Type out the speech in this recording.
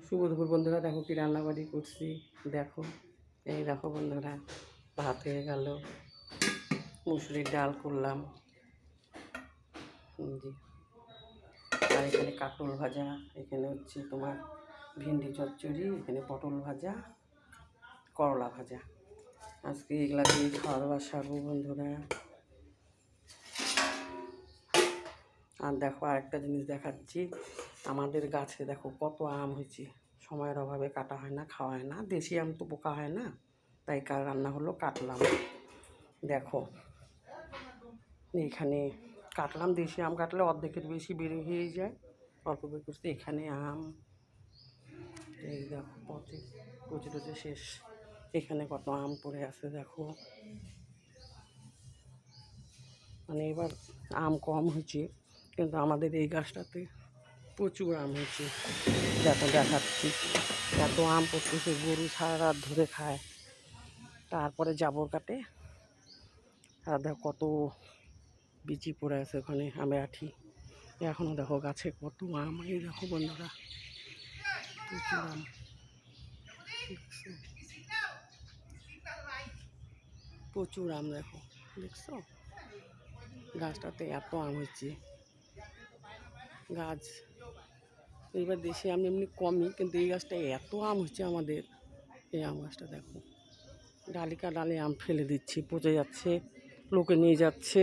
শুভ দুপুর বন্ধুরা, দেখো কি রান্নাবাড়ি করছি। দেখো, এই দেখো বন্ধুরা, ভাত হয়ে গেল, মুসুরির ডাল করলাম, জি। আর এখানে কাটল ভাজা, এখানে হচ্ছে তোমার ভেন্ডি চচ্চড়ি, এখানে পটল ভাজা, করলা ভাজা। আজকে এগুলা দিয়ে খাওয়া দাওয়া সারবো বন্ধুরা। আর দেখো, আরেকটা জিনিস দেখাচ্ছি, আমাদের গাছে দেখো কত আম হয়েছে। সময়ের অভাবে কাটা হয় না, খাওয়া হয় না, দেশি আম তো পোকা হয় না, তাই রান্না হলো, কাটলাম। দেখো এখানে কাটলাম, দেশি আম কাটলে অর্ধেকের বেশি বেড়ে হয়ে যায়, অল্প বের করতে। এখানে আম, এই দেখো পচে পচে টচে শেষ। এখানে কত আম পড়ে আছে দেখো, মানে এবার আম কম হয়েছে, কিন্তু আমাদের এই গাছটাতে প্রচুর আম হয়েছে। দেখো দেখাচ্ছি, এত আম পড়তেছে, গরু সারা রাত ধরে খায়, তারপরে জাবর কাটে। আর দেখো কত বিচি পড়ে আছে ওখানে, আমের আঠি। এখনও দেখো গাছে কত আম। এই দেখো বন্ধুরা, প্রচুর আম, প্রচুর আম দেখো, দেখছো গাছটাতে এত আম হয়েছে। গাছ এইবার দেশে আম এমনি কমই, কিন্তু এই গাছটায় এত আম হচ্ছে আমাদের। এই আম গাছটা দেখো, ডালিকা ডালে আম ফেলে দিচ্ছি, পচে যাচ্ছে, লোকে নিয়ে যাচ্ছে।